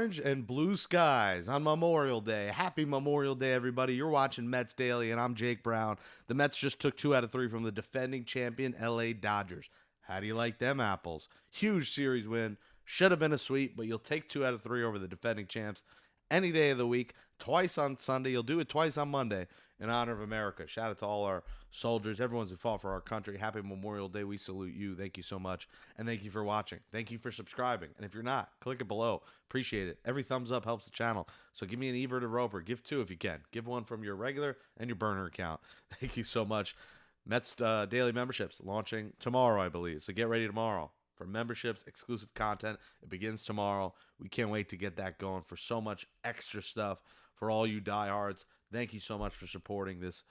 orange and blue skies on Memorial Day. Happy Memorial Day, everybody. You're watching Mets Daily, and I'm Jake Brown. The Mets just took 2 out of 3 from the defending champion LA Dodgers. How do you like them apples? Huge series win. Should have been a sweep, but you'll take 2 out of 3 over the defending champs any day of the week. Twice on Sunday. You'll do it twice on Monday in honor of America. Shout out to all our soldiers, everyone who fought for our country. Happy Memorial Day. We salute you. Thank you so much. And thank you for watching. Thank you for subscribing. And if you're not, click it below. Appreciate it. Every thumbs up helps the channel. So give me an Ebert or Roper. Give 2 if you can. Give 1 from your regular and your burner account. Thank you so much. Mets daily memberships launching tomorrow, I believe. So get ready tomorrow for memberships, exclusive content. It begins tomorrow. We can't wait to get that going for so much extra stuff for all you diehards. Thank you so much for supporting this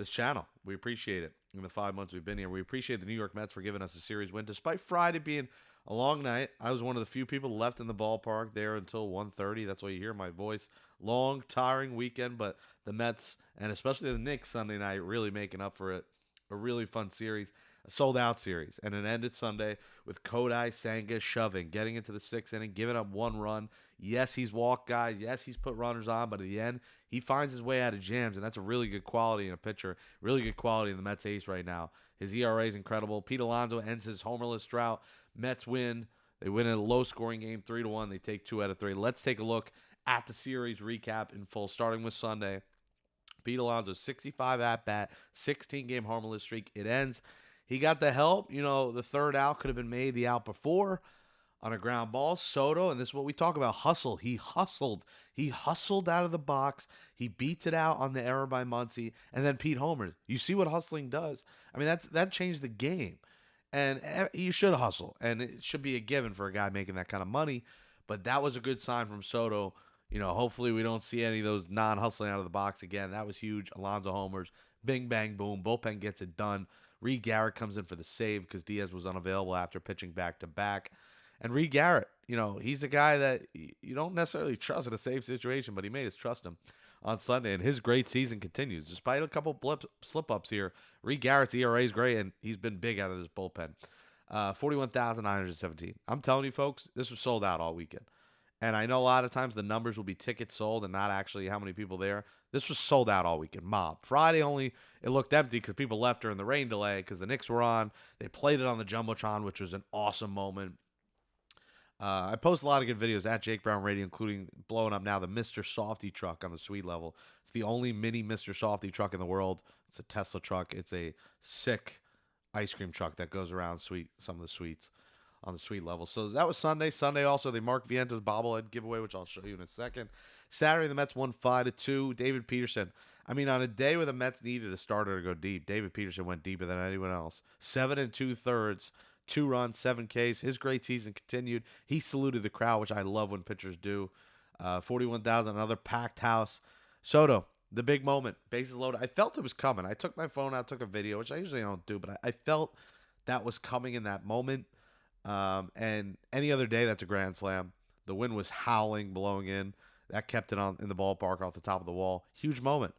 channel. We appreciate it. In the 5 months we've been here, we appreciate the New York Mets for giving us a series win. Despite Friday being a long night, I was one of the few people left in the ballpark there until 1:30. That's why you hear my voice. Long, tiring weekend, but the Mets, and especially the Knicks Sunday night, really making up for it. A really fun series, a sold-out series, and it ended Sunday with Kodai Senga shoving, getting into the 6th inning, giving up 1 run. Yes, he's walked guys. Yes, he's put runners on, but at the end, he finds his way out of jams, and that's a really good quality in a pitcher, really good quality in the Mets ace right now. His ERA is incredible. Pete Alonso ends his homerless drought. Mets win. They win in a low-scoring game, 3-1. They take 2 out of 3. Let's take a look at the series recap in full, starting with Sunday. Pete Alonso's 65 at-bat, 16-game homerless streak. It ends. He got the help. You know, the third out could have been made the out before on a ground ball. Soto, and this is what we talk about, hustle. He hustled. He hustled out of the box. He beats it out on the error by Muncy, and then Pete homers. You see what hustling does? I mean, that changed the game. And you should hustle, and it should be a given for a guy making that kind of money. But that was a good sign from Soto. You know, hopefully we don't see any of those non-hustling out of the box again. That was huge. Alonso homers. Bing, bang, boom. Bullpen gets it done. Reed Garrett comes in for the save because Diaz was unavailable after pitching back-to-back. And Reed Garrett, you know, he's a guy that you don't necessarily trust in a save situation, but he made us trust him on Sunday, and his great season continues. Despite a couple slip-ups here, Reed Garrett's ERA is great, and he's been big out of this bullpen. 41,917. I'm telling you, folks, this was sold out all weekend. And I know a lot of times the numbers will be tickets sold and not actually how many people there. This was sold out all weekend. Mob. Friday only, it looked empty because people left during the rain delay because the Knicks were on. They played it on the Jumbotron, which was an awesome moment. I post a lot of good videos at Jake Brown Radio, including blowing up now the Mr. Softy truck on the suite level. It's the only mini Mr. Softy truck in the world. It's a Tesla truck. It's a sick ice cream truck that goes around some of the suites on the suite level. So that was Sunday. Sunday also, the Mark Vientos bobblehead giveaway, which I'll show you in a second. Saturday, the Mets won 5-2. David Peterson. I mean, on a day where the Mets needed a starter to go deep, David Peterson went deeper than anyone else. 7 2/3, 2 runs, 7 Ks. His great season continued. He saluted the crowd, which I love when pitchers do. 41,000, another packed house. Soto, the big moment, bases loaded. I felt it was coming. I took my phone out, took a video, which I usually don't do, but I felt that was coming in that moment. And any other day, that's a grand slam. The wind was howling, blowing in. That kept it in the ballpark off the top of the wall. Huge moment.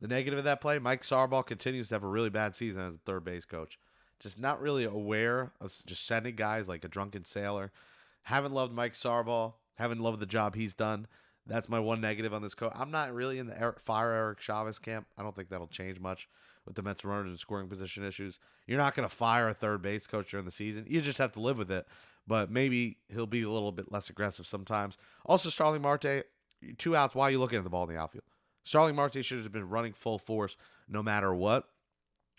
The negative of that play, Mike Sarbaugh continues to have a really bad season as a third base coach. Just not really aware of just sending guys like a drunken sailor. Haven't loved Mike Sarbaugh. Haven't loved the job he's done. That's my one negative on this coach. I'm not really in the fire Eric Chavez camp. I don't think that'll change much with the Mets runners and scoring position issues. You're not going to fire a third base coach during the season. You just have to live with it. But maybe he'll be a little bit less aggressive sometimes. Also, Starling Marte, 2 outs. Why are you looking at the ball in the outfield? Starling Marte should have been running full force no matter what.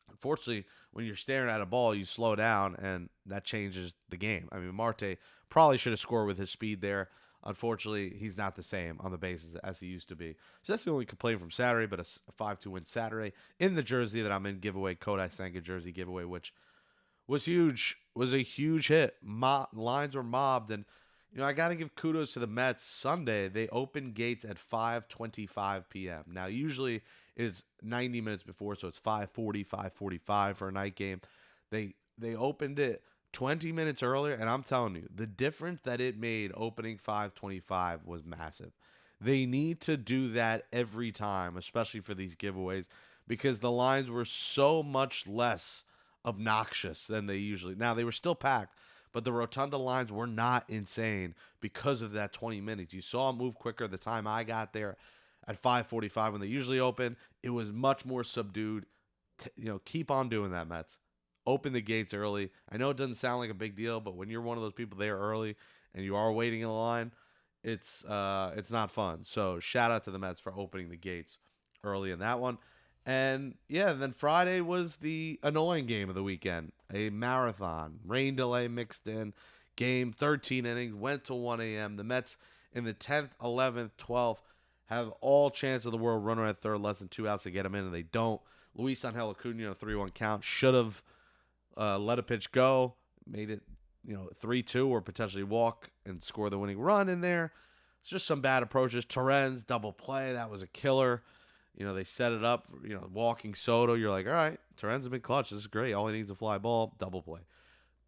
Unfortunately, when you're staring at a ball, you slow down, and that changes the game. I mean, Marte probably should have scored with his speed there. Unfortunately, he's not the same on the bases as he used to be. So that's the only complaint from Saturday, but a 5-2 win Saturday in the jersey that I'm in giveaway, Kodai Senga jersey giveaway, which was huge, was a huge hit. Lines were mobbed, and you know, I got to give kudos to the Mets. Sunday, they opened gates at 5:25 p.m. Now, usually it's 90 minutes before, so it's 5:40, 5:45 for a night game. They opened it 20 minutes earlier, and I'm telling you, the difference that it made opening 5:25 was massive. They need to do that every time, especially for these giveaways, because the lines were so much less obnoxious than they usually. Now, they were still packed, but the rotunda lines were not insane because of that 20 minutes. You saw them move quicker the time I got there at 5:45 when they usually open. It was much more subdued. Keep on doing that, Mets. Open the gates early. I know it doesn't sound like a big deal, but when you're one of those people there early and you are waiting in the line, it's not fun. So shout out to the Mets for opening the gates early in that one. And yeah, then Friday was the annoying game of the weekend, a marathon, rain delay mixed in, game 13 innings, went to 1 a.m. The Mets in the 10th, 11th, 12th have all chance of the world, runner at third, less than 2 outs to get them in, and they don't. Luis Angel Acuna, a 3-1 count, should have let a pitch go, made it 3-2, or potentially walk and score the winning run in there. It's just some bad approaches. Torrens double play, that was a killer. They set it up. Walking Soto. You're like, all right, Torrens has been clutch. This is great. All he needs is a fly ball, double play.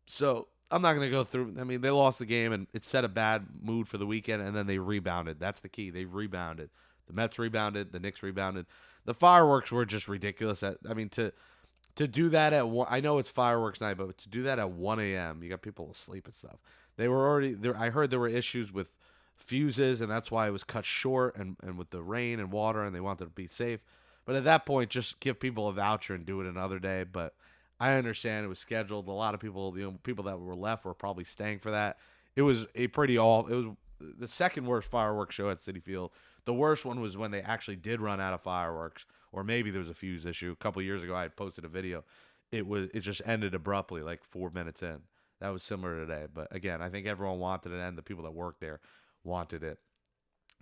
So I'm not going to go through. I mean, they lost the game, and it set a bad mood for the weekend, and then they rebounded. That's the key. They rebounded. The Mets rebounded. The Knicks rebounded. The fireworks were just ridiculous. To do that at 1, I know it's fireworks night, but to do that at 1 a.m., you got people asleep and stuff. They were already there. I heard there were issues with fuses, and that's why it was cut short, and with the rain and water, and they wanted to be safe. But at that point, just give people a voucher and do it another day. But I understand it was scheduled. A lot of people, people that were left were probably staying for that. It was it was the second worst fireworks show at Citi Field. The worst one was when they actually did run out of fireworks, or maybe there was a fuse issue. A couple years ago, I had posted a video. It just ended abruptly, like 4 minutes in. That was similar today. But again, I think everyone wanted it to end. The people that worked there wanted it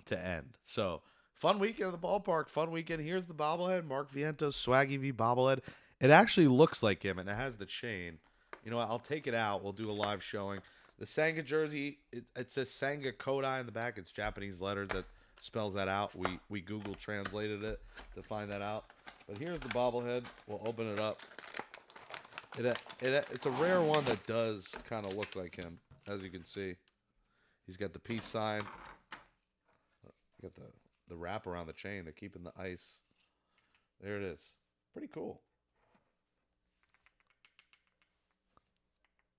to end. So, fun weekend at the ballpark. Fun weekend. Here's the bobblehead. Mark Vientos, Swaggy V bobblehead. It actually looks like him, and it has the chain. I'll take it out. We'll do a live showing. The Sanga jersey, it says Sanga Kodai in the back. It's Japanese letters that spells that out. We Google translated it to find that out. But here's the bobblehead. We'll open it up. It's a rare one that does kind of look like him, as you can see. He's got the peace sign. You got the wrap around the chain. They're keeping the ice. There it is. Pretty cool.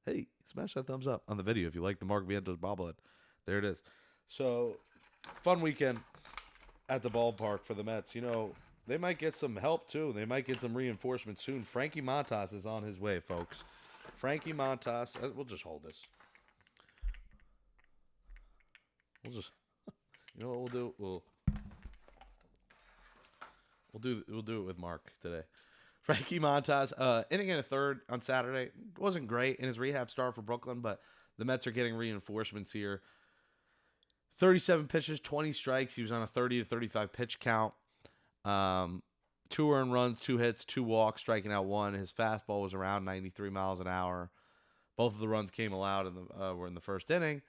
Hey, smash that thumbs up on the video if you like the Mark Vientos bobblehead. There it is. So, fun weekend at the ballpark for the Mets. They might get some help, too. They might get some reinforcements soon. Frankie Montas is on his way, folks. Frankie Montas. We'll just hold this. What we'll do? We'll do it with Mark today. Frankie Montas, inning and a third on Saturday. Wasn't great in his rehab start for Brooklyn, but the Mets are getting reinforcements here. 37 pitches, 20 strikes. He was on a 30 to 35 pitch count. 2 earned runs, 2 hits, 2 walks, striking out 1. His fastball was around 93 miles an hour. Both of the runs came allowed were in the first inning.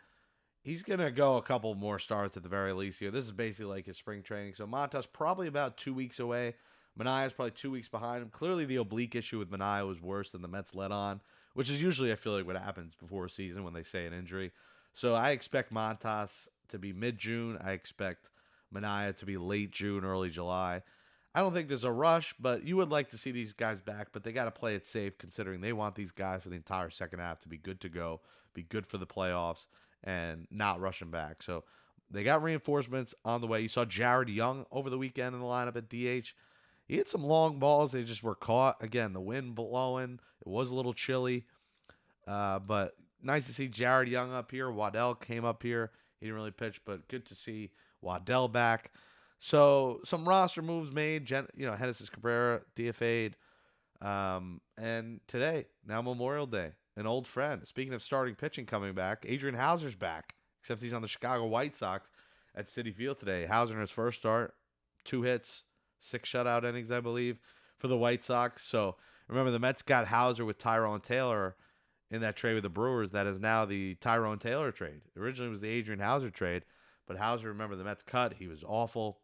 He's going to go a couple more starts at the very least here. This is basically like his spring training. So Montas probably about 2 weeks away. Manaea's probably 2 weeks behind him. Clearly the oblique issue with Manaea was worse than the Mets let on, which is usually, I feel like, what happens before a season when they say an injury. So I expect Montas to be mid-June. I expect Manaea to be late June, early July. I don't think there's a rush, but you would like to see these guys back, but they got to play it safe considering they want these guys for the entire second half to be good to go, be good for the playoffs, and not rush them back. So they got reinforcements on the way. You saw Jared Young over the weekend in the lineup at DH. He hit some long balls. They just were caught. Again, the wind blowing. It was a little chilly. But nice to see Jared Young up here. Waddell came up here. He didn't really pitch, but good to see Waddell back. So some roster moves made. Genesis Cabrera DFA'd. And today, now Memorial Day, an old friend. Speaking of starting pitching coming back, Adrian Hauser's back, except he's on the Chicago White Sox at Citi Field today. Hauser in his first start, 2 hits, 6 shutout innings, I believe, for the White Sox. So remember, the Mets got Hauser with Tyrone Taylor in that trade with the Brewers. That is now the Tyrone Taylor trade. Originally it was the Adrian Hauser trade, but Hauser, remember, the Mets cut. He was awful.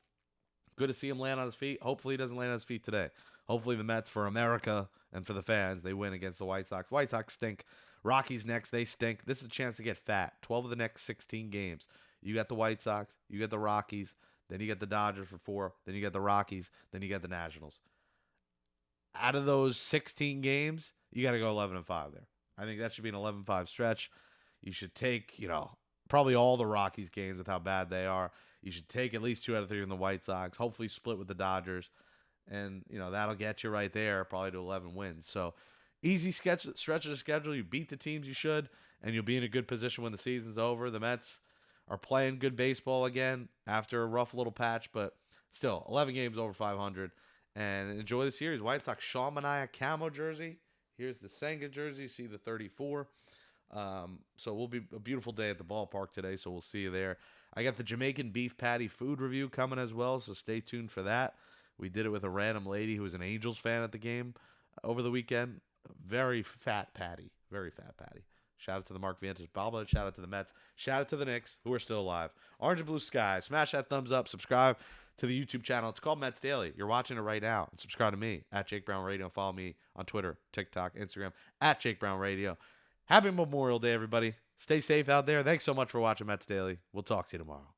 Good to see him land on his feet. Hopefully he doesn't land on his feet today. Hopefully the Mets, for America and for the fans, they win against the White Sox. White Sox stink. Rockies next, they stink. This is a chance to get fat. 12 of the next 16 games. You got the White Sox, you got the Rockies, then you got the Dodgers for 4, then you got the Rockies, then you got the Nationals. Out of those 16 games, you got to go 11-5 there. I think that should be an 11-5 stretch. You should take, probably all the Rockies games with how bad they are. You should take at least 2 out of 3 from the White Sox. Hopefully split with the Dodgers. And, that'll get you right there, probably to 11 wins. So easy stretch of the schedule. You beat the teams you should, and you'll be in a good position when the season's over. The Mets are playing good baseball again after a rough little patch, but still, 11 games over 500. And enjoy the series. White Sox, Sean Manaea camo jersey. Here's the Senga jersey. See the 34. So it will be a beautiful day at the ballpark today, so we'll see you there. I got the Jamaican beef patty food review coming as well, so stay tuned for that. We did it with a random lady who was an Angels fan at the game over the weekend. Very fat patty. Very fat patty. Shout out to the Mark Vientos Balba. Shout out to the Mets. Shout out to the Knicks, who are still alive. Orange and blue sky. Smash that thumbs up. Subscribe to the YouTube channel. It's called Mets Daily. You're watching it right now. And subscribe to me at Jake Brown Radio. Follow me on Twitter, TikTok, Instagram at Jake Brown Radio. Happy Memorial Day, everybody. Stay safe out there. Thanks so much for watching Mets Daily. We'll talk to you tomorrow.